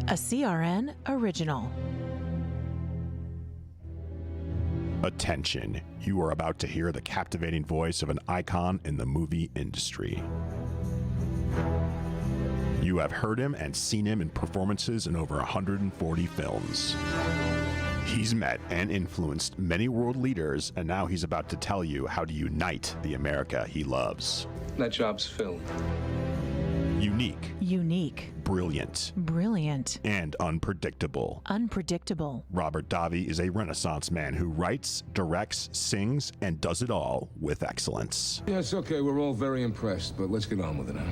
a CRN original. Attention, you are about to hear the captivating voice of an icon in the movie industry. You have heard him and seen him in performances in over 140 films. He's met and influenced many world leaders, and now he's about to tell you how to unite the America he loves. That job's filled. Unique. Brilliant. And unpredictable. Robert Davi is a Renaissance man who writes, directs, sings, and does it all with excellence. Yes, okay, we're all very impressed, but let's get on with it now.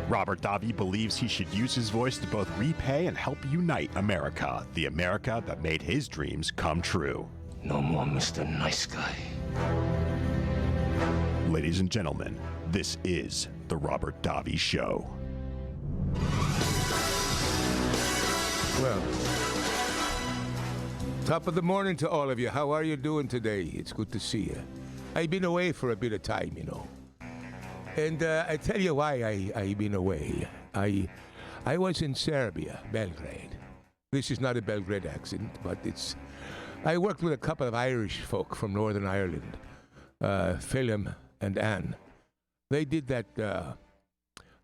Robert Davi believes he should use his voice to both repay and help unite America, the America that made his dreams come true. No more Mr. Nice Guy. Ladies and gentlemen, this is The Robert Davi Show. Well, top of the morning to all of you. How are you doing today? It's good to see you. I've been away for a bit of time, you know. And I tell you why I've been away. I was in Serbia, Belgrade. This is not a Belgrade accent, but it's... I worked with a couple of Irish folk from Northern Ireland, Philip and Anne. They did that,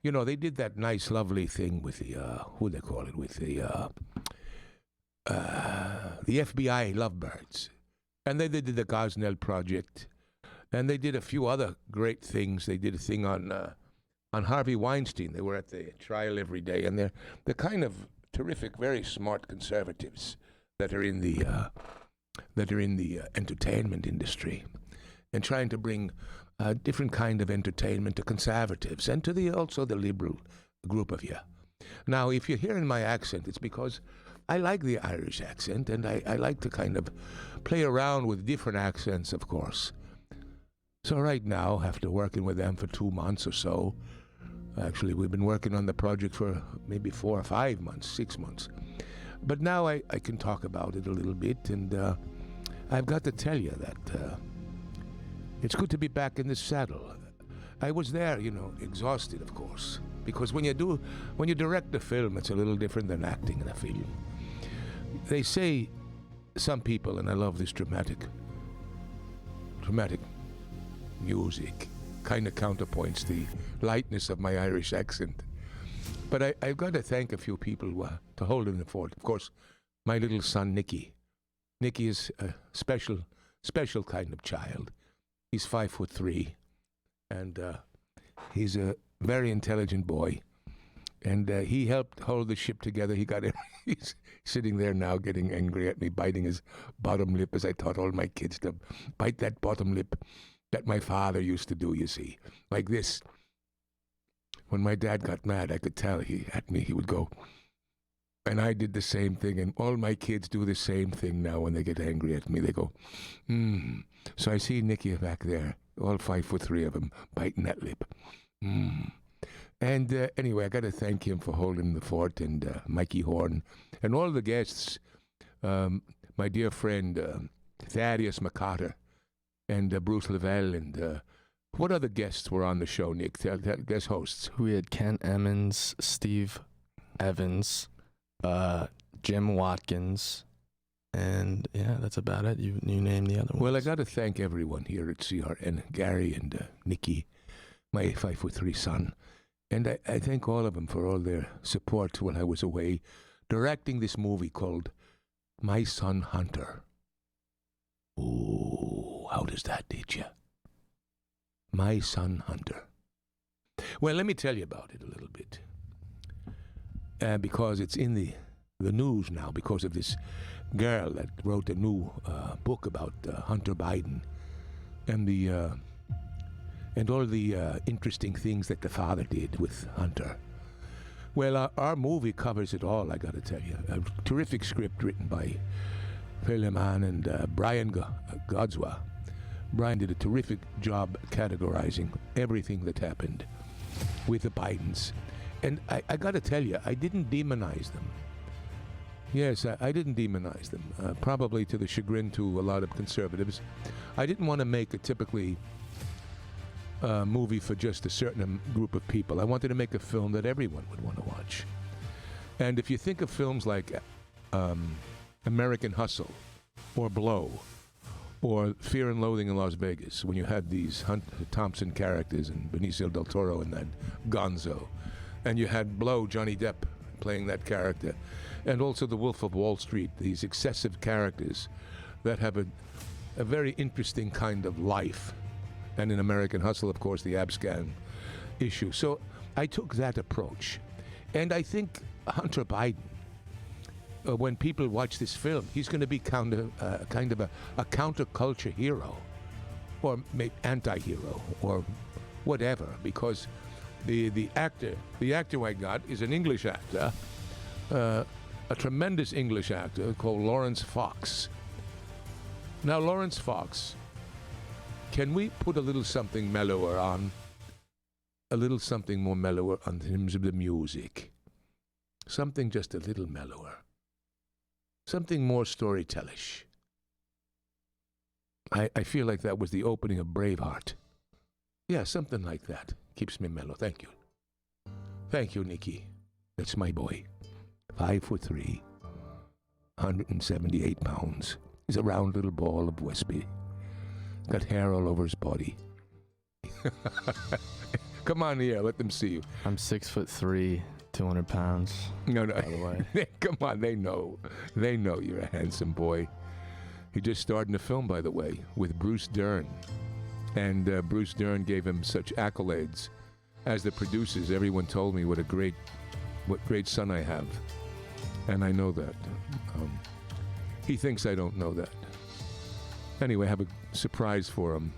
they did that nice, lovely thing with the, what do they call it, with the FBI Lovebirds. And they did the Gosnell Project. And they did a few other great things. They did a thing on Harvey Weinstein. They were at the trial every day, and they're kind of terrific, very smart conservatives that are in the entertainment industry, and trying to bring a different kind of entertainment to conservatives and to also the liberal group of you. Now, if you're hearing my accent, it's because I like the Irish accent, and I like to kind of play around with different accents, of course. So right now, after working with them for 2 months or so, actually we've been working on the project for maybe 4 or 5 months, 6 months. But now I can talk about it a little bit, and I've got to tell you that it's good to be back in the saddle. I was there, exhausted, of course, because when you direct a film, it's a little different than acting in a film. They say, some people, and I love this dramatic music kind of counterpoints the lightness of my Irish accent. But I've got to thank a few people to hold in the fort. Of course, my little son, Nicky. Nicky is a special kind of child. He's 5'3", and he's a very intelligent boy. And he helped hold the ship together. He's sitting there now getting angry at me, biting his bottom lip, as I taught all my kids to bite that bottom lip that my father used to do, you see, like this. When my dad got mad, I could tell he would go. And I did the same thing, and all my kids do the same thing now when they get angry at me. They go, So I see Nicky back there, all 5'3" of them, biting that lip. And anyway, I got to thank him for holding the fort, and Mikey Horn, and all the guests, my dear friend Thaddeus McCarter, and Bruce Lavelle, and what other guests were on the show, Nick? Guest hosts. We had Ken Emmons, Steve Evans, Jim Watkins, and yeah, that's about it. You name the other ones. Well, I got to thank everyone here at CRN, Gary and Nicky, my 5'3" son, and I thank all of them for all their support while I was away directing this movie called My Son Hunter. Ooh, how does that hit you? My Son Hunter. Well, let me tell you about it a little bit. Because it's in the news now because of this girl that wrote a new book about Hunter Biden and all the interesting things that the father did with Hunter. Well, our movie covers it all, I got to tell you. A terrific script written by Phil Mann and Brian Godswa. Brian did a terrific job categorizing everything that happened with the Bidens. And I got to tell you, I didn't demonize them. Yes, I didn't demonize them, probably to the chagrin to a lot of conservatives. I didn't want to make a typically movie for just a certain group of people. I wanted to make a film that everyone would want to watch. And if you think of films like American Hustle or Blow or Fear and Loathing in Las Vegas, when you had these Hunt Thompson characters and Benicio Del Toro and that Gonzo, and you had Blow, Johnny Depp playing that character, and also The Wolf of Wall Street, these excessive characters that have a very interesting kind of life. And in American Hustle, of course, the Abscan issue. So I took that approach. And I think Hunter Biden, when people watch this film, he's going to be kind of a counterculture hero, or maybe anti-hero, or whatever, because the actor I got is an English actor, a tremendous English actor called Lawrence Fox. Now, Lawrence Fox, can we put a little something mellower on? A little something more mellower on terms of the music. Something just a little mellower. Something more storytellish. I feel like that was the opening of Braveheart. Yeah, something like that. Keeps me mellow. Thank you. Thank you, Nikki. That's my boy. 5'3", 178 pounds. He's a round little ball of wispy. Got hair all over his body. Come on here, let them see you. I'm 6'3", 200 pounds. No. By the way. Come on, they know. They know you're a handsome boy. He just starred in a film, by the way, with Bruce Dern. And Bruce Dern gave him such accolades. As the producers, everyone told me what great son I have. And I know that. He thinks I don't know that. Anyway, I have a surprise for him.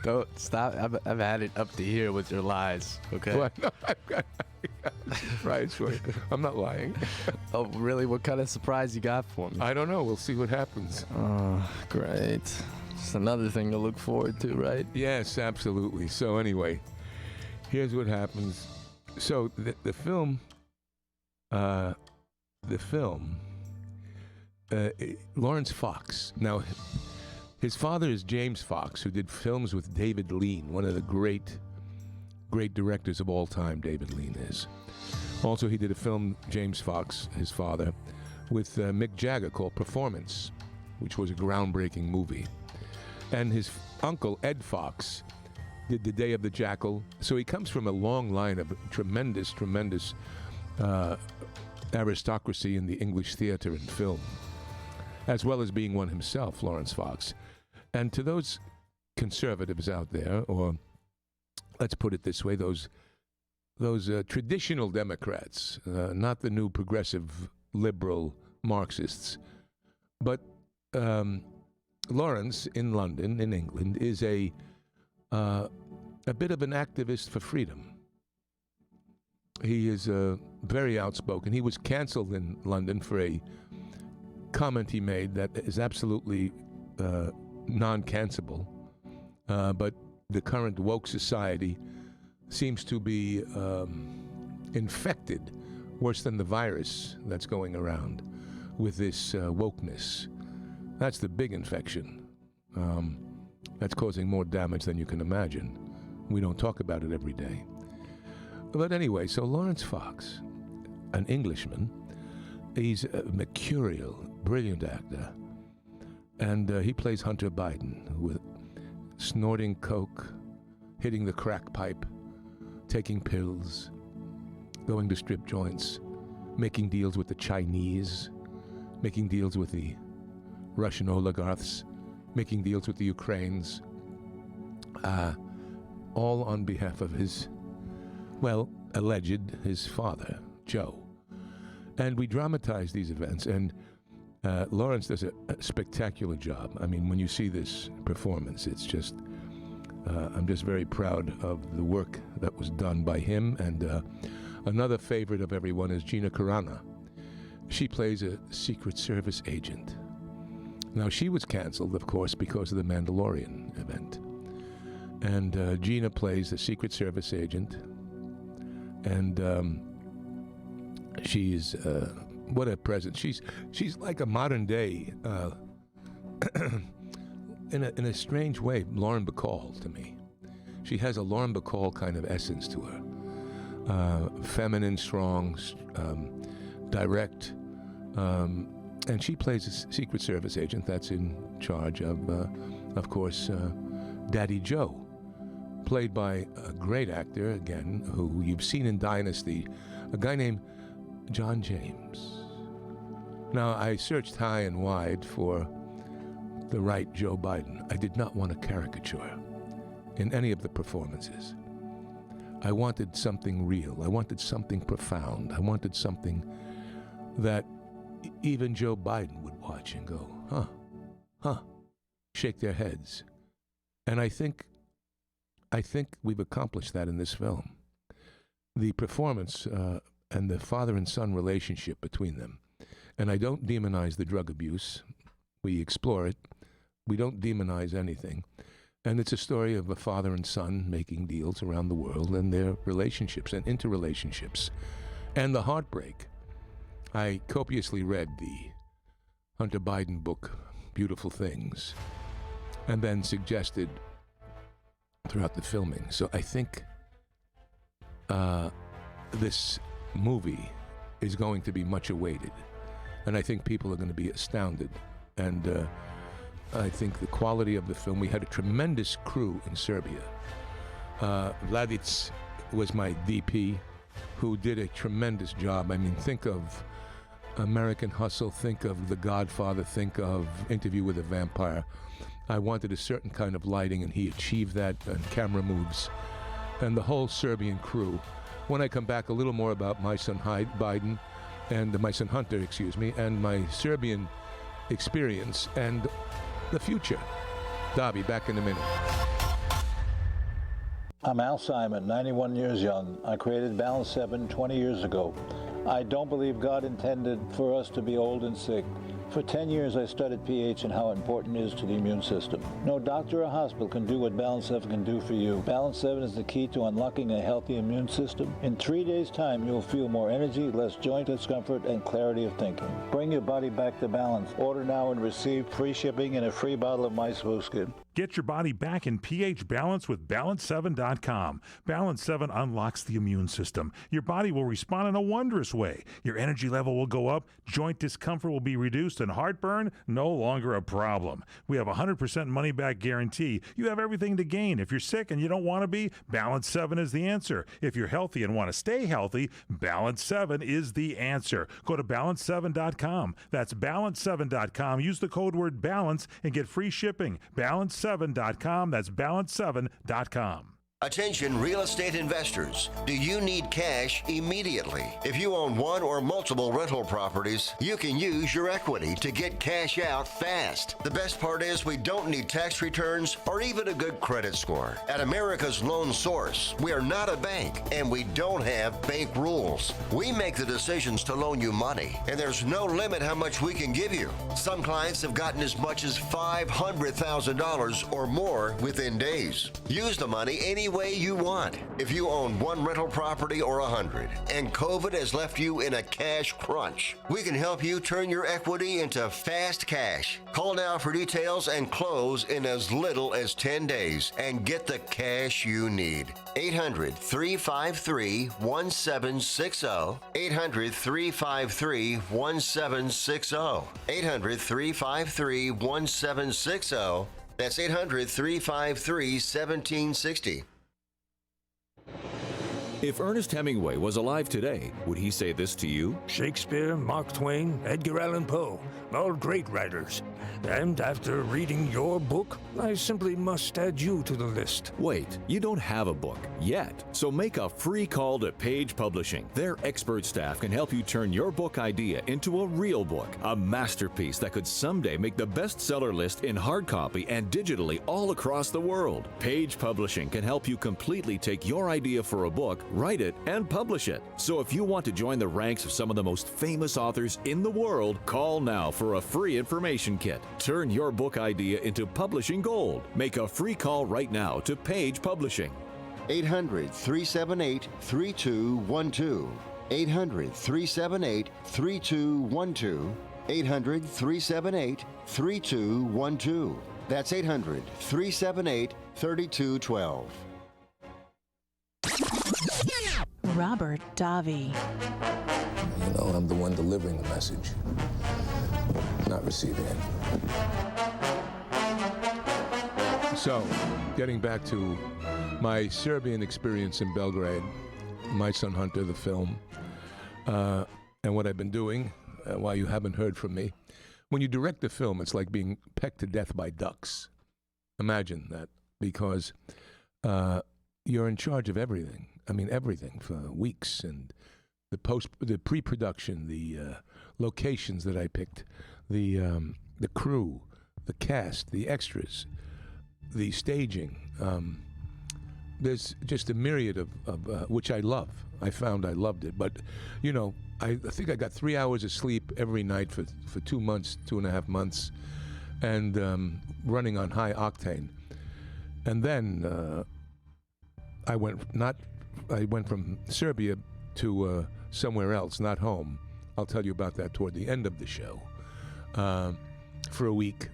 Don't stop. I've had it up to here with your lies. Okay. Well, no, I've got a surprise for you. I'm not lying. Oh, really? What kind of surprise you got for me? I don't know. We'll see what happens. Oh, great. Just another thing to look forward to, right? Yes, absolutely. So anyway, here's what happens. So the film, Lawrence Fox. Now, his father is James Fox, who did films with David Lean, one of the great directors of all time, David Lean is. Also, he did a film, James Fox, his father, with Mick Jagger called Performance, which was a groundbreaking movie. And his uncle, Ed Fox, did The Day of the Jackal. So he comes from a long line of tremendous aristocracy in the English theater and film, as well as being one himself, Lawrence Fox. And to those conservatives out there, or let's put it this way, those traditional Democrats, not the new progressive liberal Marxists, but Lawrence in London, in England, is a bit of an activist for freedom. He is very outspoken. He was canceled in London for a comment he made that is absolutely non-cancelable. But the current woke society seems to be infected, worse than the virus that's going around, with this wokeness. That's the big infection. That's causing more damage than you can imagine. We don't talk about it every day. But anyway, so Lawrence Fox, an Englishman, he's a mercurial, brilliant actor. And he plays Hunter Biden with snorting coke, hitting the crack pipe, taking pills, going to strip joints, making deals with the Chinese, making deals with the Russian oligarchs, making deals with the Ukrainians, all on behalf of his, his father, Joe. And we dramatize these events, and Lawrence does a spectacular job. I mean, when you see this performance, it's just, I'm just very proud of the work that was done by him. And another favorite of everyone is Gina Carano. She plays a Secret Service agent. Now, she was canceled, of course, because of the Mandalorian event. And Gina plays the Secret Service agent. And she's, what a presence. She's like a modern day, in a strange way, Lauren Bacall to me. She has a Lauren Bacall kind of essence to her. feminine, strong, direct, and she plays a Secret Service agent that's in charge of course, Daddy Joe, played by a great actor, again, who you've seen in Dynasty, a guy named John James. Now, I searched high and wide for the right Joe Biden. I did not want a caricature in any of the performances. I wanted something real. I wanted something profound. I wanted something that even Joe Biden would watch and go, huh, shake their heads. And I think we've accomplished that in this film. The performance and the father and son relationship between them. And I don't demonize the drug abuse. We explore it. We don't demonize anything. And it's a story of a father and son making deals around the world and their relationships and interrelationships. And the heartbreak. I copiously read the Hunter Biden book, Beautiful Things, and then suggested throughout the filming. So I think this movie is going to be much awaited. And I think people are going to be astounded. And I think the quality of the film, we had a tremendous crew in Serbia. Vladic was my DP, who did a tremendous job. I mean, think of American Hustle, think of The Godfather, think of Interview with a Vampire. I wanted a certain kind of lighting, and he achieved that, and camera moves, and the whole Serbian crew. When I come back, a little more about my son Biden, and my son Hunter, and my Serbian experience, and the future. Davi, back in a minute. I'm Al Simon, 91 years young. I created Balance 7 20 years ago. I don't believe God intended for us to be old and sick. For 10 years, I studied pH and how important it is to the immune system. No doctor or hospital can do what Balance 7 can do for you. Balance 7 is the key to unlocking a healthy immune system. In 3 days' time, you'll feel more energy, less joint discomfort, and clarity of thinking. Bring your body back to balance. Order now and receive free shipping and a free bottle of My Smooth Skin. Get your body back in pH balance with Balance7.com. Balance 7 unlocks the immune system. Your body will respond in a wondrous way. Your energy level will go up, joint discomfort will be reduced, and heartburn no longer a problem. We have a 100% money-back guarantee. You have everything to gain. If you're sick and you don't want to be, Balance 7 is the answer. If you're healthy and want to stay healthy, Balance 7 is the answer. Go to Balance7.com. That's Balance7.com. Use the code word BALANCE and get free shipping. Balance7.com. That's Balance7.com. Attention real estate investors. Do you need cash immediately? If you own one or multiple rental properties, you can use your equity to get cash out fast. The best part is we don't need tax returns or even a good credit score. At America's Loan Source, we are not a bank and we don't have bank rules. We make the decisions to loan you money, and there's no limit how much we can give you. Some clients have gotten as much as $500,000 or more within days. Use the money any way you want. If you own one rental property or 100 and COVID has left you in a cash crunch, we can help you turn your equity into fast cash. Call now for details and close in as little as 10 days and get the cash you need. 800-353-1760. 800-353-1760. 800-353-1760. That's 800-353-1760. If Ernest Hemingway was alive today, would he say this to you? Shakespeare, Mark Twain, Edgar Allan Poe, all great writers. And after reading your book, I simply must add you to the list. Wait, you don't have a book yet. So make a free call to Page Publishing. Their expert staff can help you turn your book idea into a real book, a masterpiece that could someday make the bestseller list in hard copy and digitally all across the world. Page Publishing can help you completely take your idea for a book, write it, and publish it. So if you want to join the ranks of some of the most famous authors in the world, call now for a free information kit. Turn your book idea into publishing gold. Make a free call right now to Page Publishing. 800-378-3212. 800-378-3212. 800-378-3212. That's 800-378-3212. Robert Davi. You know, I'm the one delivering the message, not receiving it. So, getting back to my Serbian experience in Belgrade, My Son Hunter, the film, and what I've been doing while you haven't heard from me. When you direct a film, it's like being pecked to death by ducks. Imagine that, because you're in charge of everything. I mean, everything for weeks, and the pre-production, the locations that I picked, the crew, the cast, the extras, the staging. There's just a myriad of which I love. I found I loved it, but you know, I think I got 3 hours of sleep every night for 2 months, 2.5 months, and running on high octane. And then I went from Serbia to somewhere else, not home. I'll tell you about that toward the end of the show, for a week,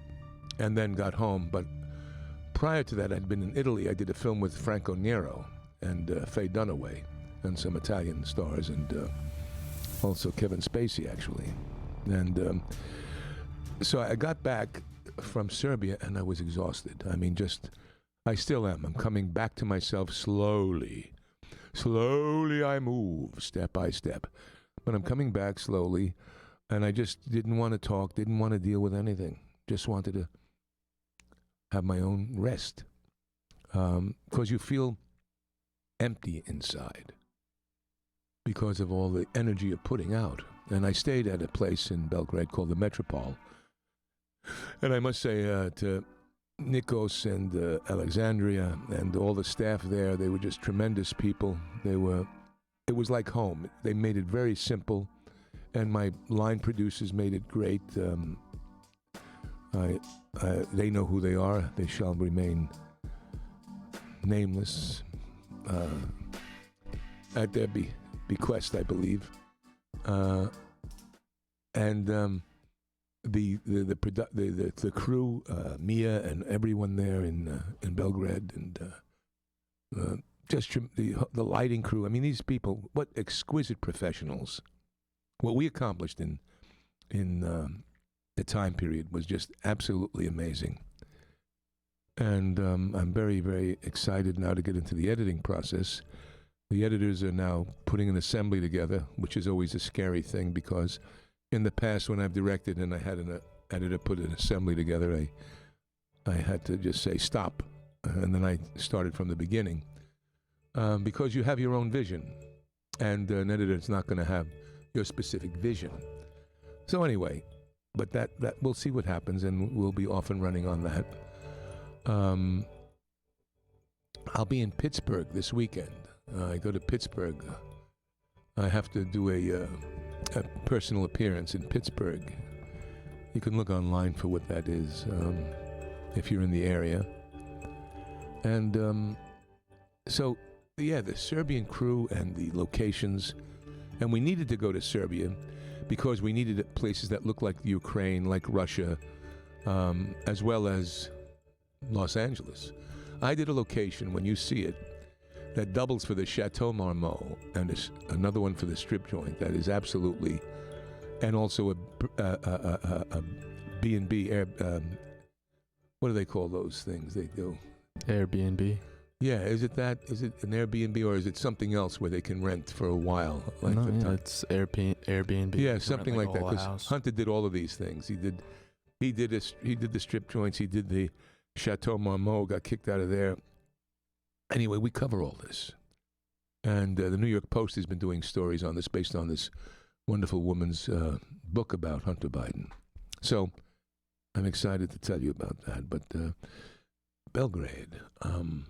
and then got home. But prior to that, I'd been in Italy. I did a film with Franco Nero and Faye Dunaway and some Italian stars, and also Kevin Spacey, actually. And so I got back from Serbia, and I was exhausted. I mean, I still am. I'm coming back to myself slowly. Slowly I move, step by step. But I'm coming back slowly, and I just didn't want to talk, didn't want to deal with anything. Just wanted to have my own rest. Because you feel empty inside because of all the energy you're putting out. And I stayed at a place in Belgrade called the Metropole. And I must say to Nikos and Alexandria and all the staff there, they were just tremendous people. It was like home. They made it very simple, and my line producers made it great. They know who they are. They shall remain nameless at their bequest, I believe. The crew, Mia and everyone there in Belgrade, and just the lighting crew. I mean, these people, what exquisite professionals. What we accomplished in the time period was just absolutely amazing. And I'm very, very excited now to get into the editing process. The editors are now putting an assembly together, which is always a scary thing, because in the past when I've directed and I had an editor put an assembly together, I had to just say stop, and then I started from the beginning, because you have your own vision, and an editor is not going to have your specific vision. So anyway, but that we'll see what happens, and we'll be off and running on that. I'll be in Pittsburgh this weekend. I go to Pittsburgh. I have to do a personal appearance in Pittsburgh. You can look online for what that is, if you're in the area. And so, yeah, the Serbian crew and the locations, and we needed to go to Serbia because we needed places that looked like Ukraine, like Russia, as well as Los Angeles. I did a location, when you see it, that doubles for the Chateau Marmont, and another one for the strip joint that is absolutely, and also a B&B, what do they call those things they do? Airbnb. Yeah, is it an Airbnb, or is it something else where they can rent for a while? Like It's Airbnb. Yeah, something like that. Because Hunter did all of these things. He did the strip joints. He did the Chateau Marmont. Got kicked out of there. Anyway, we cover all this, and the New York Post has been doing stories on this based on this wonderful woman's book about Hunter Biden. So I'm excited to tell you about that. But Belgrade, and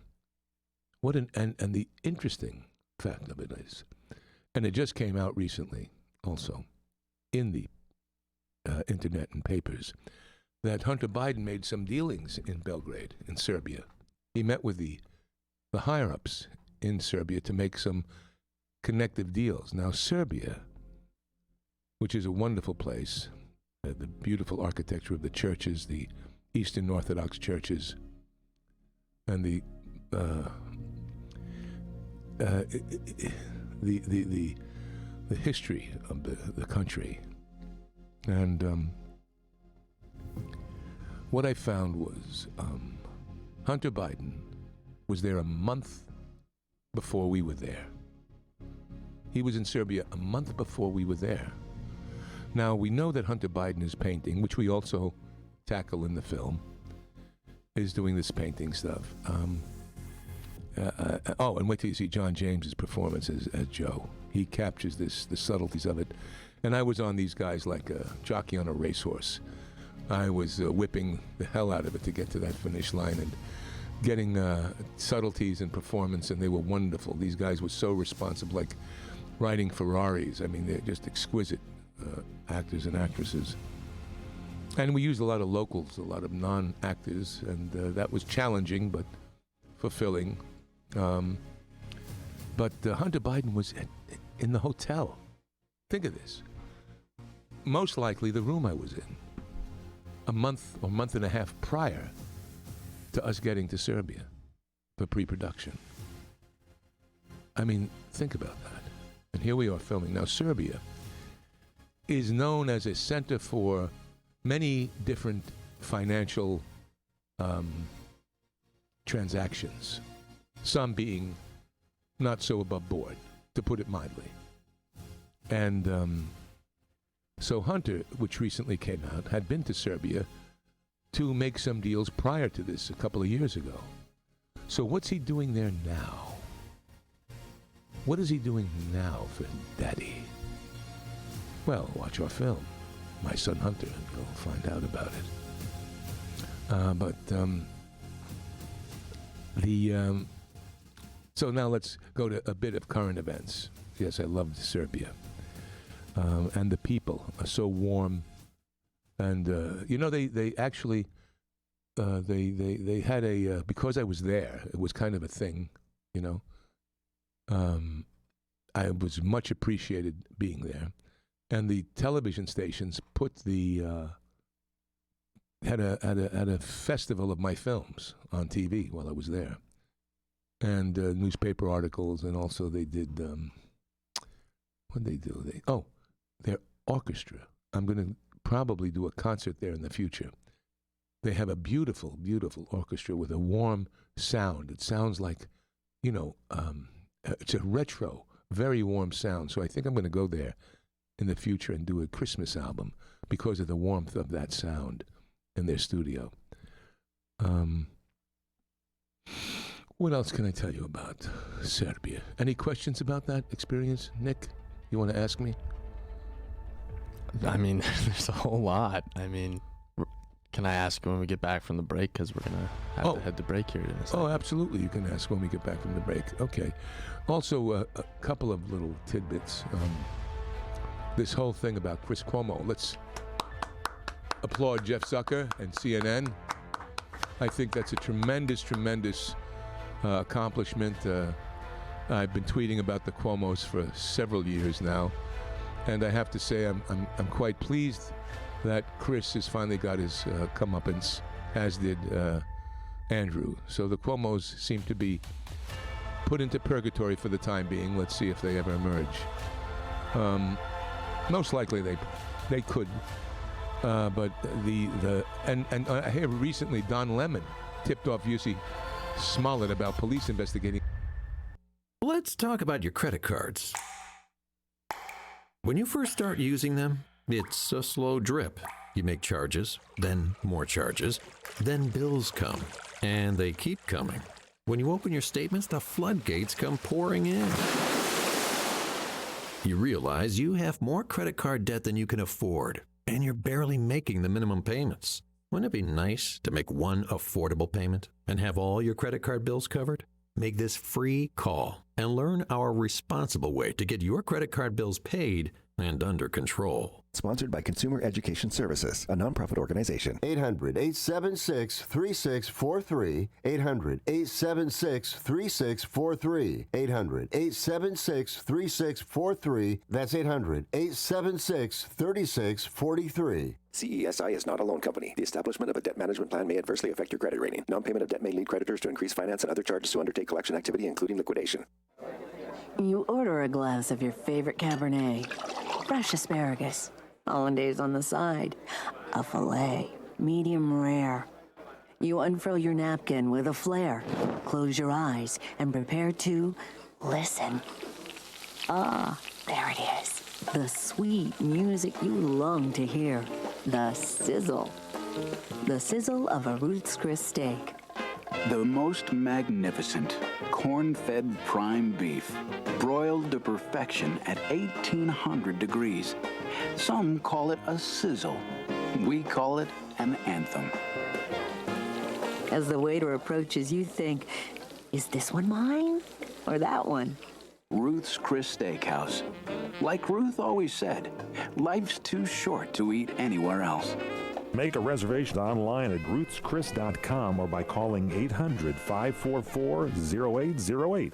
the interesting fact of it is, and it just came out recently also in the internet and papers, that Hunter Biden made some dealings in Belgrade, in Serbia. He met with the higher-ups in Serbia to make some connective deals. Now, Serbia, which is a wonderful place, the beautiful architecture of the churches, the Eastern Orthodox churches, and the the history of the country. And what I found was Hunter Biden was there a month before we were there. He was in Serbia a month before we were there. Now, we know that Hunter Biden is painting, which we also tackle in the film, is doing this painting stuff. And wait till you see John James's performance as Joe. He captures the subtleties of it. And I was on these guys like a jockey on a racehorse. I was whipping the hell out of it to get to that finish line and getting subtleties and performance, and they were wonderful. These guys were so responsive, like riding Ferraris. I mean, they're just exquisite actors and actresses. And we used a lot of locals, a lot of non-actors, and that was challenging but fulfilling. But Hunter Biden was in the hotel. Think of this. Most likely the room I was in, a month or month and a half prior to us getting to Serbia for pre-production. I mean, think about that. And here we are filming. Now, Serbia is known as a center for many different financial transactions, some being not so above board, to put it mildly. And so Hunter, which recently came out, had been to Serbia to make some deals prior to this a couple of years ago. So what's he doing there now? What is he doing now for Daddy? Well, watch our film, My Son Hunter, and you'll find out about it. So now let's go to a bit of current events. Yes, I loved Serbia. And the people are so warm. And, they actually, they had because I was there, it was kind of a thing, I was much appreciated being there. And the television stations put had a festival of my films on TV while I was there. And newspaper articles, and also they did, what did they do? Their orchestra. I'm going to probably do a concert there in the future. They have a beautiful, beautiful orchestra with a warm sound. It sounds like, it's a retro, very warm sound. So I think I'm going to go there in the future and do a Christmas album because of the warmth of that sound in their studio. What else can I tell you about Serbia? Any questions about that experience, Nick? You want to ask me? I mean, there's a whole lot. I mean, can I ask when we get back from the break? Because we're going to have to head to break here in a second. Oh, absolutely. You can ask when we get back from the break. Okay. Also, a couple of little tidbits. This whole thing about Chris Cuomo. Let's applaud Jeff Zucker and CNN. I think that's a tremendous, tremendous accomplishment. I've been tweeting about the Cuomos for several years now. And I have to say, I'm quite pleased that Chris has finally got his comeuppance, as did Andrew. So the Cuomos seem to be put into purgatory for the time being. Let's see if they ever emerge. Most likely they could. But and I hear recently Don Lemon tipped off Jussie Smollett about police investigating. Let's talk about your credit cards. When you first start using them, it's a slow drip. You make charges, then more charges, then bills come, and they keep coming. When you open your statements, the floodgates come pouring in. You realize you have more credit card debt than you can afford, and you're barely making the minimum payments. Wouldn't it be nice to make one affordable payment and have all your credit card bills covered? Make this free call and learn our responsible way to get your credit card bills paid and under control. Sponsored by Consumer Education Services, a nonprofit organization. 800-876-3643. 800-876-3643. 800-876-3643. That's 800-876-3643. CESI is not a loan company. The establishment of a debt management plan may adversely affect your credit rating. Non-payment of debt may lead creditors to increase finance and other charges to undertake collection activity, including liquidation. You order a glass of your favorite Cabernet, fresh asparagus, hollandaise on the side, a filet, medium rare. You unfurl your napkin with a flair, close your eyes, and prepare to listen. Ah, there it is. The sweet music you long to hear. The sizzle. The sizzle of a Ruth's Chris steak. The most magnificent corn-fed prime beef, broiled to perfection at 1800 degrees. Some call it a sizzle. We call it an anthem. As the waiter approaches, you think, is this one mine or that one? Ruth's Chris Steakhouse. Like Ruth always said, life's too short to eat anywhere else. Make a reservation online at ruthschris.com or by calling 800-544-0808.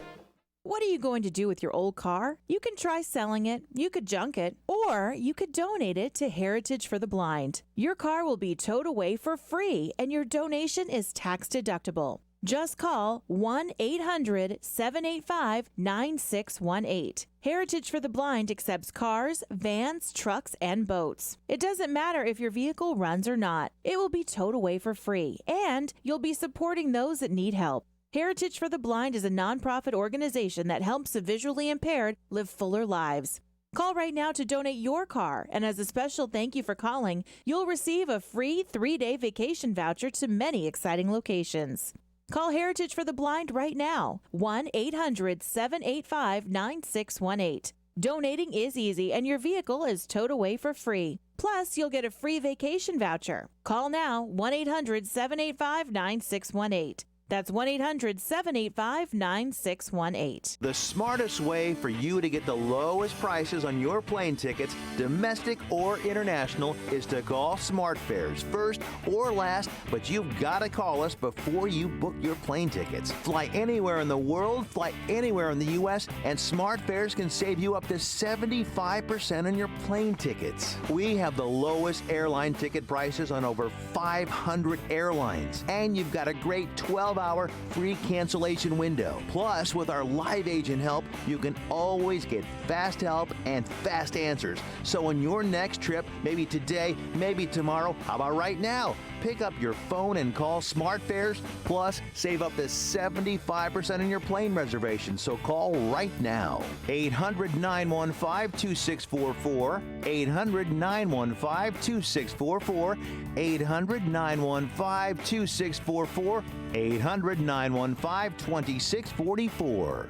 What are you going to do with your old car? You can try selling it, you could junk it, or you could donate it to Heritage for the Blind. Your car will be towed away for free, and your donation is tax deductible. Just call 1-800-785-9618. Heritage for the Blind accepts cars, vans, trucks, and boats. It doesn't matter if your vehicle runs or not. It will be towed away for free, and you'll be supporting those that need help. Heritage for the Blind is a nonprofit organization that helps the visually impaired live fuller lives. Call right now to donate your car, and as a special thank you for calling, you'll receive a free 3-day vacation voucher to many exciting locations. Call Heritage for the Blind right now, 1-800-785-9618. Donating is easy, and your vehicle is towed away for free. Plus, you'll get a free vacation voucher. Call now, 1-800-785-9618. That's 1-800-785-9618. The smartest way for you to get the lowest prices on your plane tickets, domestic or international, is to call SmartFares first or last, but you've got to call us before you book your plane tickets. Fly anywhere in the world, fly anywhere in the U.S., and SmartFares can save you up to 75% on your plane tickets. We have the lowest airline ticket prices on over 500 airlines, and you've got a great 12-hour free cancellation window. Plus, with our live agent help, you can always get fast help and fast answers. So on your next trip, maybe today, maybe tomorrow, how about right now? Pick up your phone and call SmartFares, plus save up to 75% on your plane reservation. So call right now. 800-915-2644, 800-915-2644, 800-915-2644, 800-915-2644.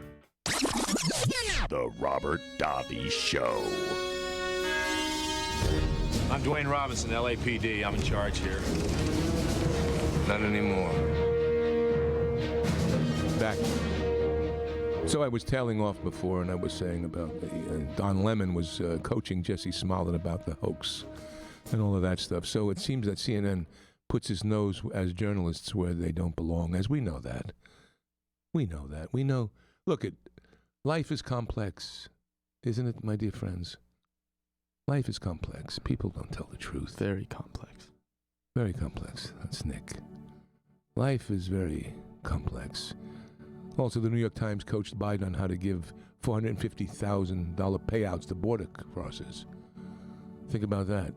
The Robert Davi Show. I'm Dwayne Robinson, LAPD. I'm in charge here. Not anymore. Back. So I was tailing off before, and I was saying about Don Lemon was coaching Jesse Smollett about the hoax and all of that stuff. So it seems that CNN puts his nose as journalists where they don't belong, as we know that. We know that. We know. Look, life is complex, isn't it, my dear friends? Life is complex. People don't tell the truth. Very complex. Very complex. That's Nick. Life is very complex. Also, the New York Times coached Biden on how to give $450,000 payouts to border crossers. Think about that.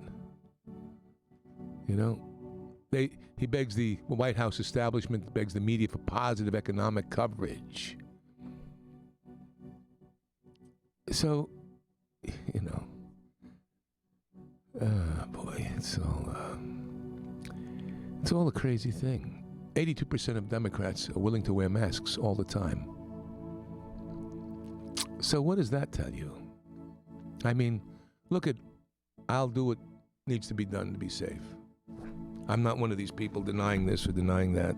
You know, he begs the White House establishment, begs the media for positive economic coverage. So, you know, boy, it's all a crazy thing. 82% of Democrats are willing to wear masks all the time. So what does that tell you? I mean, look at, I'll do what needs to be done to be safe. I'm not one of these people denying this or denying that.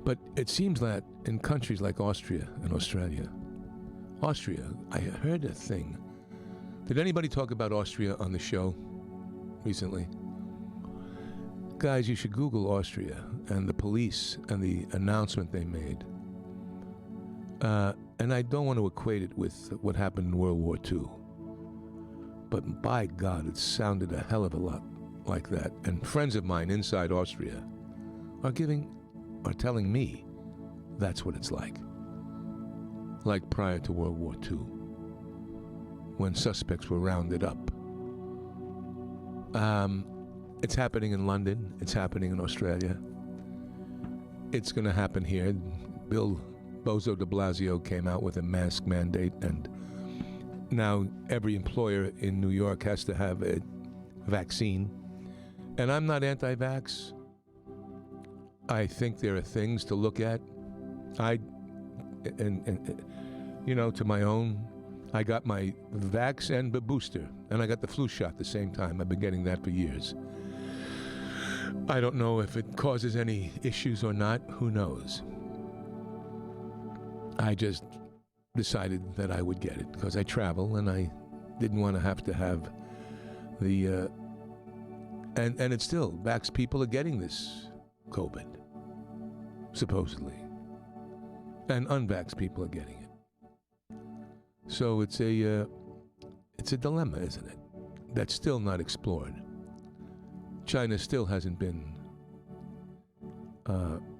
But it seems that in countries like Austria and Australia, I heard a thing. Did anybody talk about Austria on the show recently? Guys, you should Google Austria and the police and the announcement they made. And I don't want to equate it with what happened in World War II. But by God, it sounded a hell of a lot like that. And friends of mine inside Austria are giving are telling me that's what it's like. Like prior to World War II, when suspects were rounded up. It's happening in London. It's happening in Australia. It's going to happen here. Bill Bozo de Blasio came out with a mask mandate, and now every employer in New York has to have a vaccine. And I'm not anti-vax. I think there are things to look at. To my own, I got my vax and the booster, and I got the flu shot at the same time. I've been getting that for years. I don't know if it causes any issues or not. Who knows? I just decided that I would get it because I travel, and I didn't want to have the and it's still, vax people are getting this COVID, supposedly. And unvaxxed people are getting it. So it's a dilemma, isn't it? That's still not explored. China still hasn't been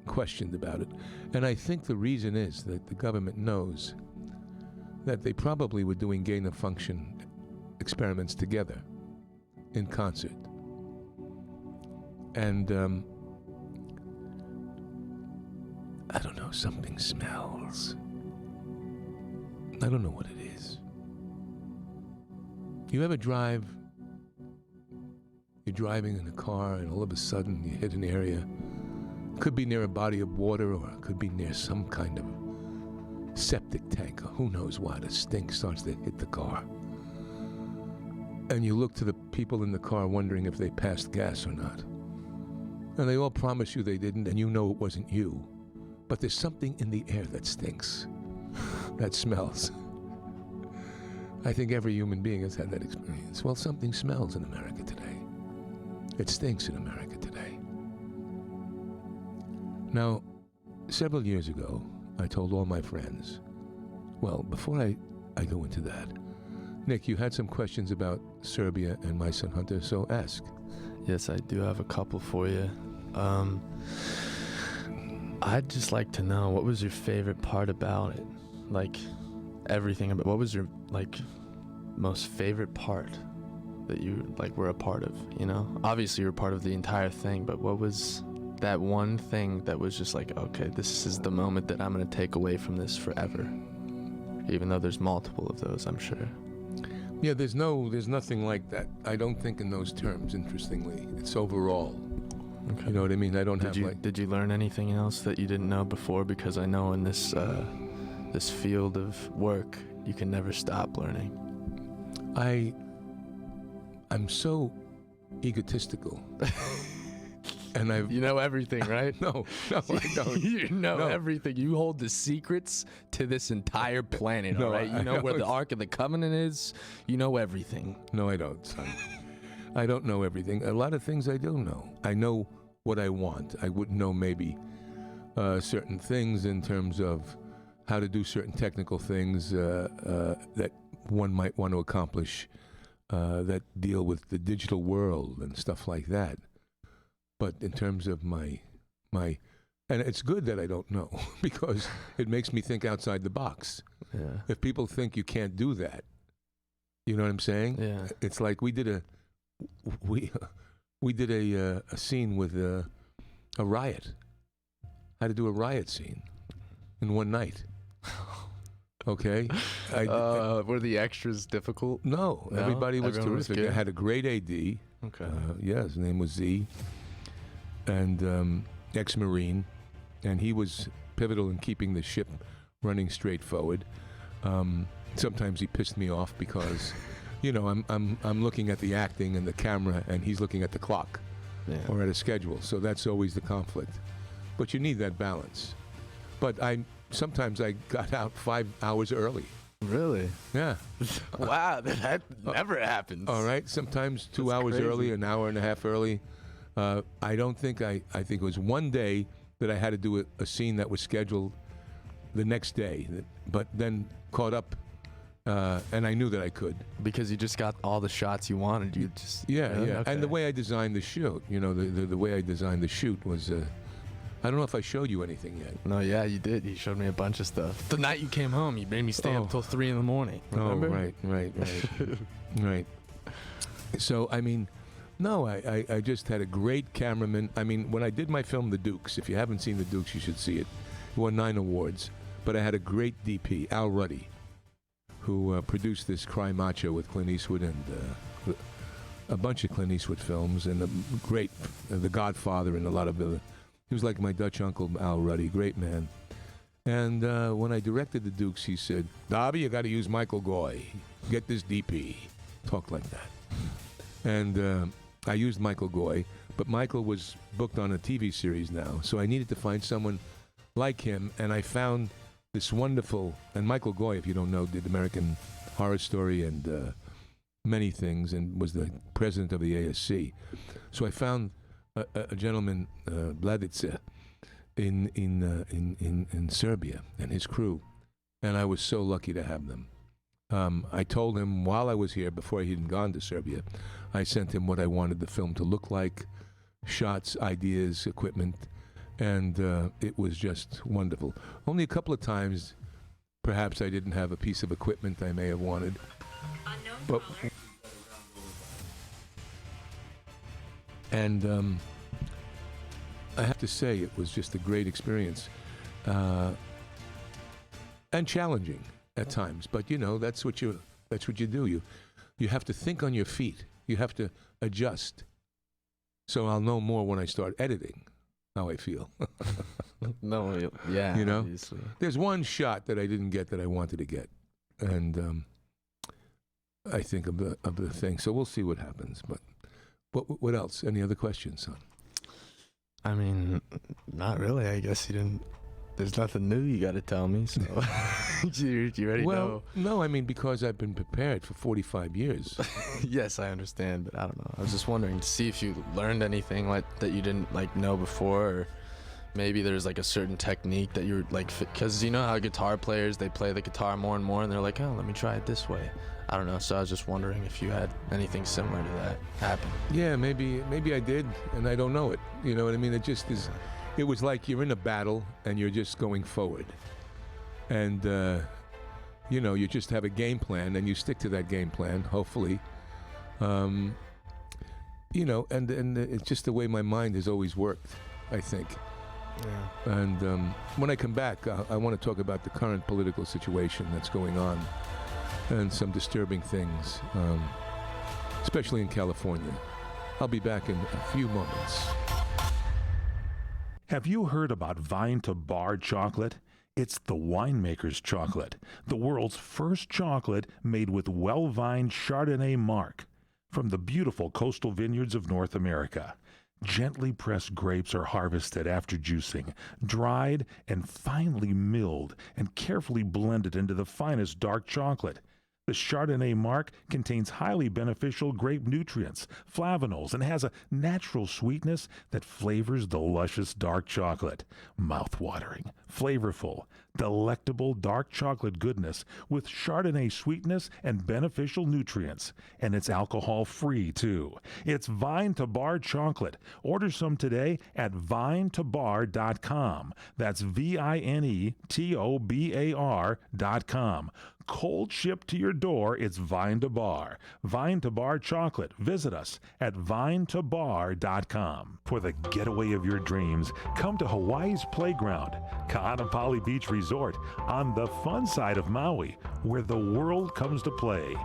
questioned about it. And I think the reason is that the government knows that they probably were doing gain-of-function experiments together, in concert. And I don't know, something smells. I don't know what it is. You ever drive, you're driving in a car and all of a sudden you hit an area, could be near a body of water or it could be near some kind of septic tank or who knows what, a stink starts to hit the car. And you look to the people in the car wondering if they passed gas or not. And they all promise you they didn't, and you know it wasn't you. But there's something in the air that stinks, that smells. I think every human being has had that experience. Well, something smells in America today. It stinks in America today. Now, several years ago, I told all my friends, well, before I go into that, Nick, you had some questions about Serbia and my son Hunter, so ask. Yes, I do have a couple for you. I'd just like to know, what was your favorite part about it? Like, everything about, what was your, like, most favorite part that you, like, were a part of, you know? Obviously, you're a part of the entire thing, but what was that one thing that was just like, okay, this is the moment that I'm going to take away from this forever? Even though there's multiple of those, I'm sure. Yeah, there's nothing like that. I don't think in those terms, interestingly. It's overall. Okay. You know what I mean? I don't Did you learn anything else that you didn't know before? Because I know in this this field of work, you can never stop learning. I'm so egotistical. And you know everything, right? No, I don't. You know everything. You hold the secrets to this entire planet, all right? You know where the Ark of the Covenant is. You know everything. No, I don't, son. I don't know everything. A lot of things I do know. I know what I want. I wouldn't know maybe certain things in terms of how to do certain technical things that one might want to accomplish that deal with the digital world and stuff like that. But in terms of my, and it's good that I don't know because it makes me think outside the box. Yeah. If people think you can't do that, you know what I'm saying? Yeah. It's like we did a scene with a riot. How to do a riot scene in one night. Okay. Were the extras difficult? No, everybody was terrific. I had a great AD. Okay. Yeah, his name was Z. And ex-Marine, and he was pivotal in keeping the ship running straight forward. Sometimes he pissed me off because, you know, I'm looking at the acting and the camera, and he's looking at the clock or at a schedule. So that's always the conflict. But you need that balance. But sometimes I got out 5 hours early. Really? Yeah. Wow, that never happens. All right. Sometimes 2 hours early, an hour and a half early. I think it was one day that I had to do a scene that was scheduled the next day, but then caught up, and I knew that I could. Because you just got all the shots you wanted. You just yeah. Okay. And the way I designed the shoot, you know, the way I designed the shoot was I don't know if I showed you anything yet. No, yeah, you did. You showed me a bunch of stuff. The night you came home, you made me stay up till 3 in the morning. Remember? Oh, right. Right. So, I mean, no, I just had a great cameraman. I mean, when I did my film, The Dukes, if you haven't seen The Dukes, you should see it. It won 9 awards. But I had a great DP, Al Ruddy, who produced this Cry Macho with Clint Eastwood and a bunch of Clint Eastwood films, and The Godfather and a lot of the... He was like my Dutch uncle, Al Ruddy, great man. And when I directed The Dukes, he said, Davi, you got to use Michael Goy. Get this DP. Talk like that. And I used Michael Goy, but Michael was booked on a TV series now, so I needed to find someone like him, and I found this wonderful, and Michael Goy, if you don't know, did American Horror Story and many things, and was the president of the ASC. So I found a gentleman, Bladica, in Serbia, and his crew, and I was so lucky to have them. I told him while I was here, before he had gone to Serbia, I sent him what I wanted the film to look like, shots, ideas, equipment, and it was just wonderful. Only a couple of times, perhaps I didn't have a piece of equipment I may have wanted. But, and I have to say, it was just a great experience, and challenging at times. But you know, that's what you do. You have to think on your feet. You have to adjust. So I'll know more when I start editing how I feel. No, yeah, you know, obviously. There's one shot that I didn't get that I wanted to get, and I think of the thing. So we'll see what happens. But what else? Any other questions, son? I mean, not really. I guess you didn't. There's nothing new you got to tell me, so you already know. Well, no, I mean, because I've been prepared for 45 years. Yes, I understand, but I don't know. I was just wondering to see if you learned anything like that you didn't know before, or maybe there's a certain technique that you're because you know how guitar players, they play the guitar more and more, and they're like, oh, let me try it this way. I don't know. So I was just wondering if you had anything similar to that happen. Yeah, maybe I did, and I don't know it. You know what I mean? It just is. It was like you're in a battle and you're just going forward, and you know, you just have a game plan and you stick to that game plan. Hopefully, you know, and it's just the way my mind has always worked, I think. Yeah. And when I come back, I want to talk about the current political situation that's going on and some disturbing things, especially in California. I'll be back in a few moments. Have you heard about Vine to Bar chocolate? It's the winemaker's chocolate, the world's first chocolate made with well-vined Chardonnay marc from the beautiful coastal vineyards of North America. Gently pressed grapes are harvested after juicing, dried and finely milled and carefully blended into the finest dark chocolate. The Chardonnay marc contains highly beneficial grape nutrients, flavonols, and has a natural sweetness that flavors the luscious dark chocolate. Mouth-watering, flavorful, delectable dark chocolate goodness with Chardonnay sweetness and beneficial nutrients. And it's alcohol-free, too. It's Vine to Bar chocolate. Order some today at vinetobar.com. That's VINETOBAR.com. Cold shipped to your door, it's Vine to Bar. Vine to Bar chocolate. Visit us at vinetobar.com. For the getaway of your dreams, come to Hawaii's playground, Ka'anapali Beach Resort, on the fun side of Maui, where the world comes to play.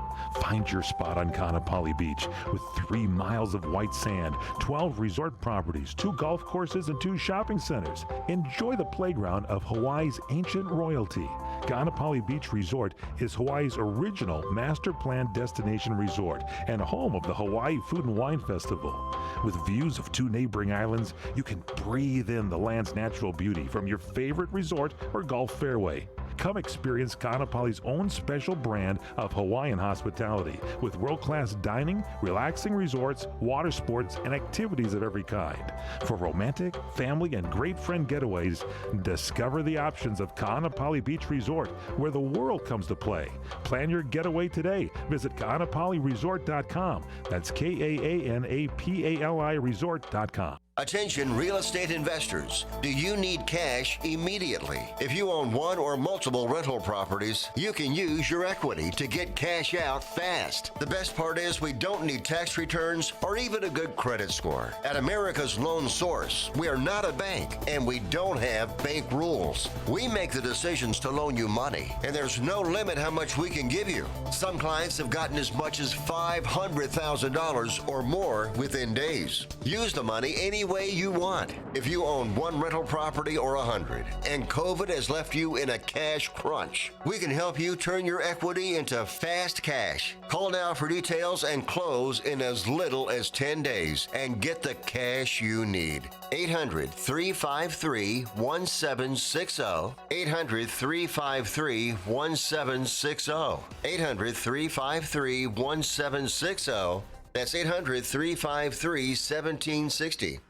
Find your spot on Ka'anapali Beach with 3 miles of white sand, 12 resort properties, 2 golf courses, and 2 shopping centers. Enjoy the playground of Hawaii's ancient royalty. Ka'anapali Beach Resort is Hawaii's original master planned destination resort and home of the Hawaii Food and Wine Festival. With views of 2 neighboring islands, you can breathe in the land's natural beauty from your favorite resort or golf fairway. Come experience Ka'anapali's own special brand of Hawaiian hospitality with world-class dining, relaxing resorts, water sports, and activities of every kind. For romantic, family, and great friend getaways, discover the options of Ka'anapali Beach Resort, where the world comes to play. Plan your getaway today. Visit Ka'anapaliResort.com. That's KAANAPALI Resort.com. Attention real estate investors. Do you need cash immediately? If you own one or multiple rental properties, you can use your equity to get cash out fast. The best part is we don't need tax returns or even a good credit score. At America's Loan Source, we are not a bank and we don't have bank rules. We make the decisions to loan you money, and there's no limit how much we can give you. Some clients have gotten as much as $500,000 or more within days. Use the money any way you want. If you own one rental property or 100 and COVID has left you in a cash crunch, we can help you turn your equity into fast cash. Call now for details and close in as little as 10 days and get the cash you need. 800-353-1760. 800-353-1760. 800-353-1760. That's 800-353-1760.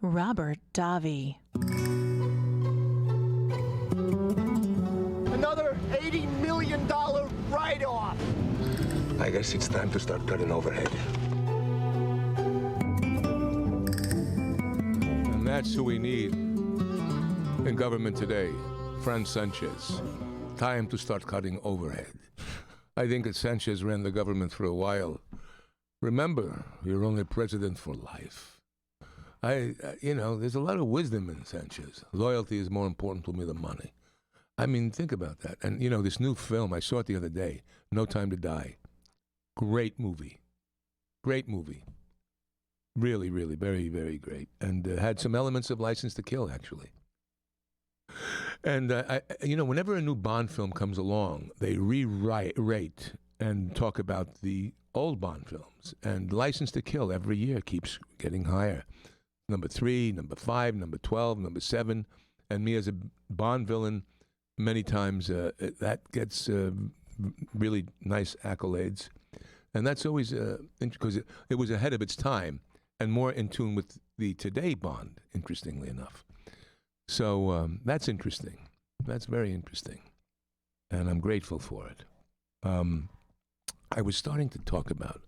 Robert Davi. Another $80 million write-off. I guess it's time to start cutting overhead. And that's who we need in government today, Fran Sanchez. Time to start cutting overhead. I think that Sanchez ran the government for a while. Remember, you're only president for life. There's a lot of wisdom in Sanchez. Loyalty is more important to me than money. I mean, think about that. And, this new film, I saw it the other day, No Time to Die. Great movie. Great movie. Really, really, very, very great. And had some elements of License to Kill, actually. And, whenever a new Bond film comes along, they rewrite and talk about the old Bond films. And License to Kill every year keeps getting higher. Number 3, number 5, number 12, number 7. And me as a Bond villain, many times that gets really nice accolades. And that's always because it was ahead of its time and more in tune with the today Bond, interestingly enough. So that's interesting. That's very interesting. And I'm grateful for it. I was starting to talk about,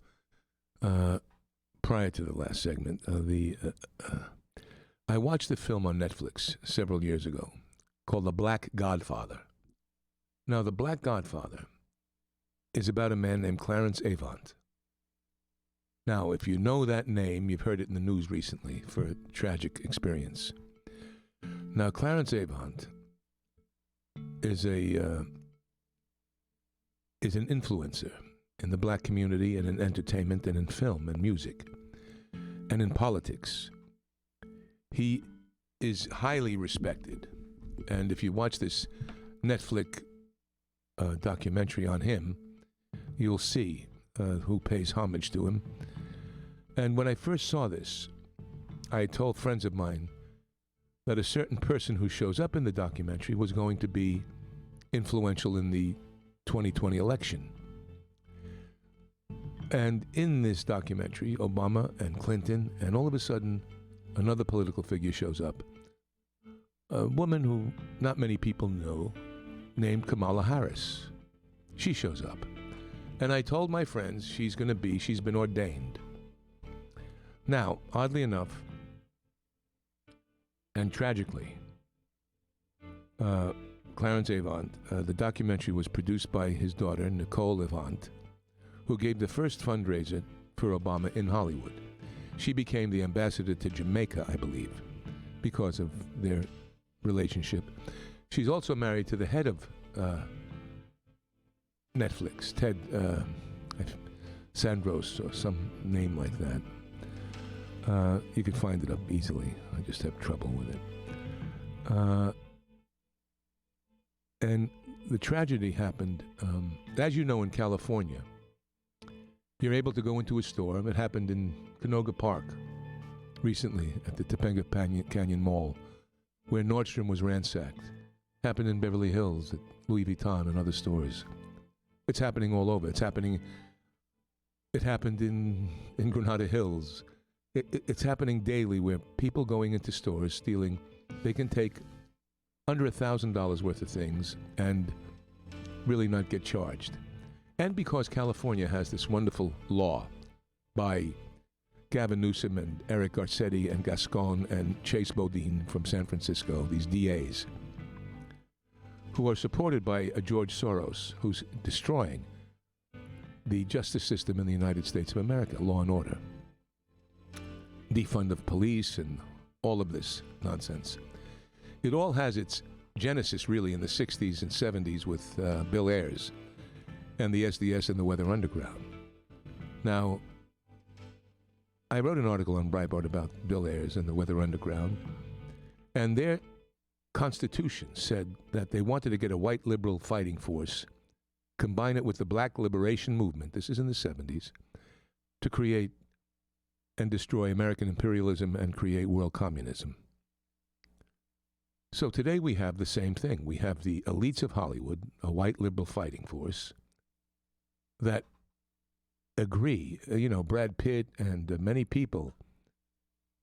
prior to the last segment, I watched a film on Netflix several years ago called The Black Godfather. Now, The Black Godfather is about a man named Clarence Avant. Now, if you know that name, you've heard it in the news recently for a tragic experience. Now, Clarence Avant is an influencer in the black community and in entertainment and in film and music and in politics. He is highly respected. And if you watch this Netflix documentary on him, you'll see who pays homage to him. And when I first saw this, I told friends of mine that a certain person who shows up in the documentary was going to be influential in the 2020 election. And in this documentary, Obama and Clinton, and all of a sudden, another political figure shows up. A woman who not many people know, named Kamala Harris. She shows up. And I told my friends she's been ordained. Now, oddly enough, and tragically, Clarence Avant, the documentary was produced by his daughter, Nicole Avant, who gave the first fundraiser for Obama in Hollywood. She became the ambassador to Jamaica, I believe, because of their relationship. She's also married to the head of Netflix, Ted Sandros, or some name like that. You can find it up easily. I just have trouble with it. And the tragedy happened, as you know, in California. You're able to go into a store. It happened in Canoga Park recently at the Topanga Canyon Mall, where Nordstrom was ransacked. Happened in Beverly Hills at Louis Vuitton and other stores. It's happening all over. It happened in Granada Hills. It's happening daily, where people going into stores stealing, they can take under $1,000 worth of things and really not get charged. And because California has this wonderful law by Gavin Newsom and Eric Garcetti and Gascon and Chase Bodine from San Francisco, these DAs, who are supported by a George Soros, who's destroying the justice system in the United States of America, law and order, defund of police, and all of this nonsense. It all has its genesis, really, in the 60s and 70s with Bill Ayers and the SDS and the Weather Underground. Now, I wrote an article on Breitbart about Bill Ayers and the Weather Underground, and their constitution said that they wanted to get a white liberal fighting force, combine it with the black liberation movement, this is in the 70s, to create and destroy American imperialism and create world communism. So today we have the same thing. We have the elites of Hollywood, a white liberal fighting force, that agree, Brad Pitt and many people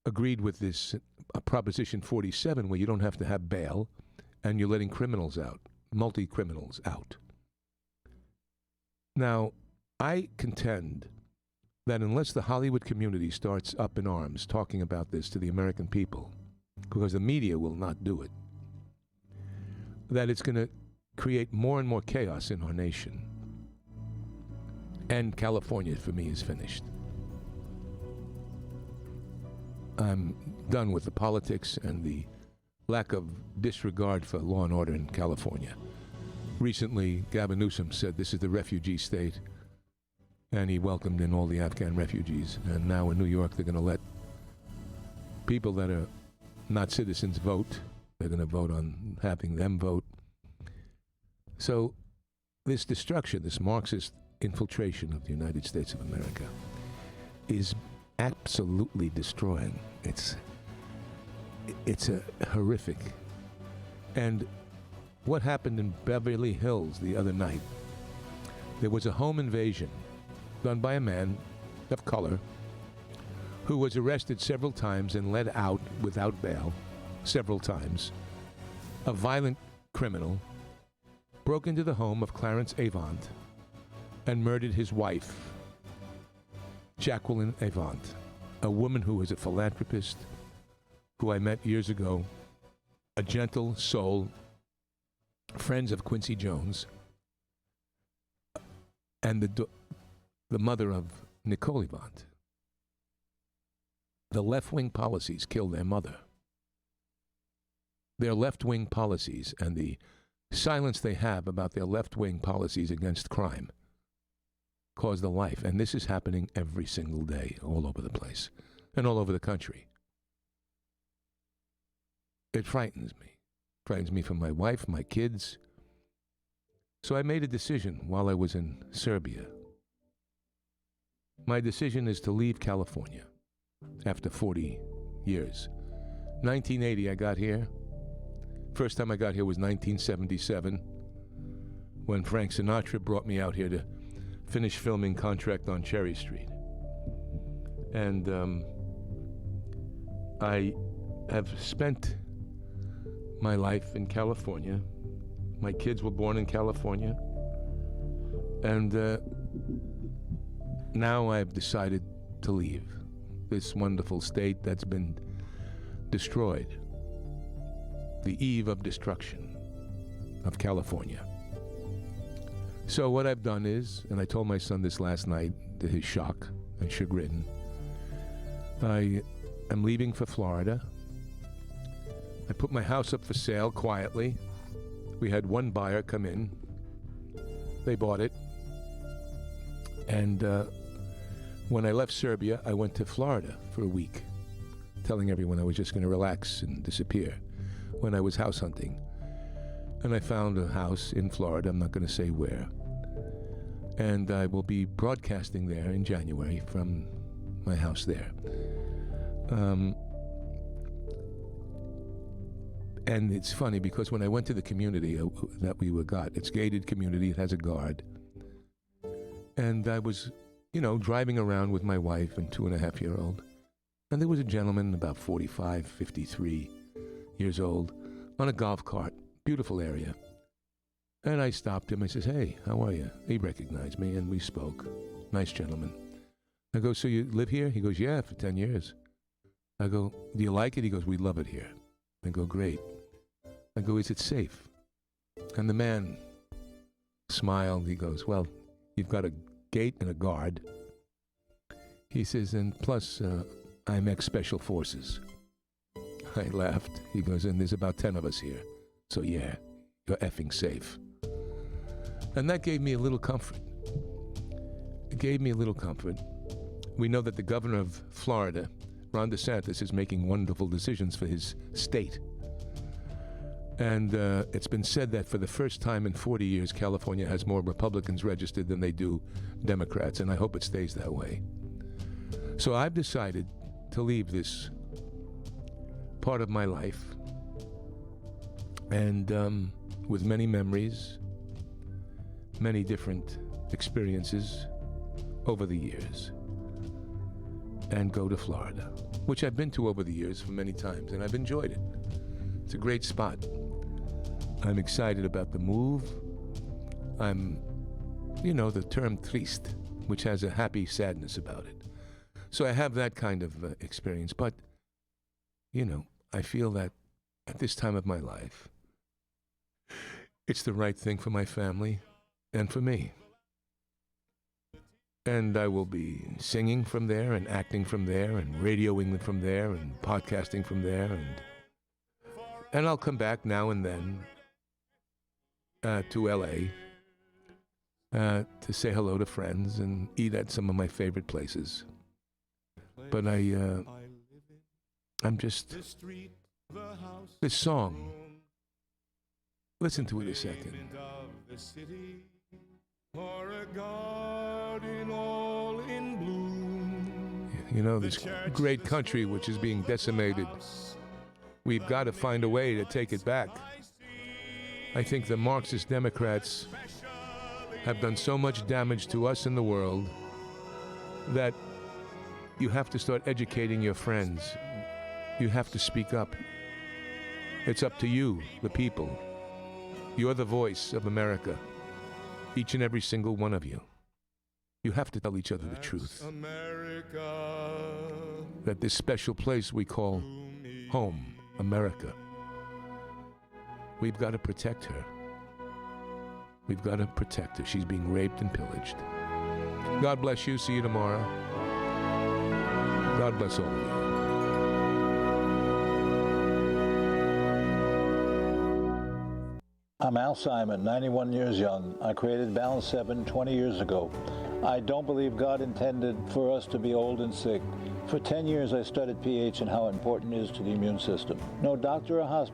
agreed with this Proposition 47, where you don't have to have bail and you're letting criminals out, multi-criminals out. Now, I contend that unless the Hollywood community starts up in arms talking about this to the American people, because the media will not do it, that it's going to create more and more chaos in our nation. And California, for me, is finished. I'm done with the politics and the lack of disregard for law and order in California. Recently, Gavin Newsom said this is the refugee state, and he welcomed in all the Afghan refugees. And now in New York, they're going to let people that are not citizens vote. They're going to vote on having them vote. So this destruction, this Marxist infiltration of the United States of America is absolutely destroying. It's a horrific. And what happened in Beverly Hills the other night, there was a home invasion done by a man of color who was arrested several times and let out without bail several times. A violent criminal broke into the home of Clarence Avant and murdered his wife, Jacqueline Avant, a woman who was a philanthropist who I met years ago, a gentle soul, friends of Quincy Jones, and the mother of Nicole Avant. The left-wing policies killed their mother. Their left-wing policies and the silence they have about their left-wing policies against crime caused the life. And this is happening every single day all over the place and all over the country. It frightens me. Frightens me for my wife, my kids. So I made a decision while I was in Serbia. My decision is to leave California after 40 years. 1980, I got here. First time I got here was 1977, when Frank Sinatra brought me out here to finish filming Contract on Cherry Street. And I have spent my life in California. My kids were born in California. And now I've decided to leave this wonderful state that's been destroyed. The eve of destruction of California. So what I've done is, and I told my son this last night to his shock and chagrin, I am leaving for Florida. I put my house up for sale quietly. We had one buyer come in. They bought it. And when I left Serbia, I went to Florida for a week, telling everyone I was just going to relax and disappear when I was house hunting. And I found a house in Florida, I'm not going to say where. And I will be broadcasting there in January from my house there. And it's funny because when I went to the community that we got, it's gated community, it has a guard. And I was, driving around with my wife and 2.5-year-old. And there was a gentleman about 45, 53 years old on a golf cart, beautiful area. And I stopped him. I says, "Hey, how are you?" He recognized me and we spoke. Nice gentleman. I go, so you live here? He goes, yeah, for 10 years. I go, do you like it? He goes, we love it here. I go, great. I go, is it safe? And the man smiled. He goes, well, you've got a gate and a guard. He says, and plus, I'm ex-special forces. I laughed. He goes, and there's about 10 of us here. So yeah, you're effing safe. And that gave me a little comfort. It gave me a little comfort. We know that the governor of Florida, Ron DeSantis, is making wonderful decisions for his state. And it's been said that for the first time in 40 years, California has more Republicans registered than they do Democrats, and I hope it stays that way. So I've decided to leave this part of my life, and with many memories, many different experiences over the years, and go to Florida, which I've been to over the years for many times, and I've enjoyed it. It's a great spot. I'm excited about the move. I'm, the term triste, which has a happy sadness about it. So I have that kind of experience, but, I feel that at this time of my life, it's the right thing for my family and for me. And I will be singing from there and acting from there and radioing from there and podcasting from there. And I'll come back now and then to L.A. To say hello to friends and eat at some of my favorite places. But I'm just, this song, listen to it a second. This great country which is being decimated, we've got to find a way to take it back. I think the Marxist Democrats have done so much damage to us in the world that you have to start educating your friends. You have to speak up. It's up to you, the people. You're the voice of America, each and every single one of you. You have to tell each other the truth. That this special place we call home, America, we've got to protect her. We've got to protect her. She's being raped and pillaged. God bless you. See you tomorrow. God bless all of you. I'm Al Simon, 91 years young. I created Balance 7 20 years ago. I don't believe God intended for us to be old and sick. For 10 years, I studied pH and how important it is to the immune system. No doctor or hospital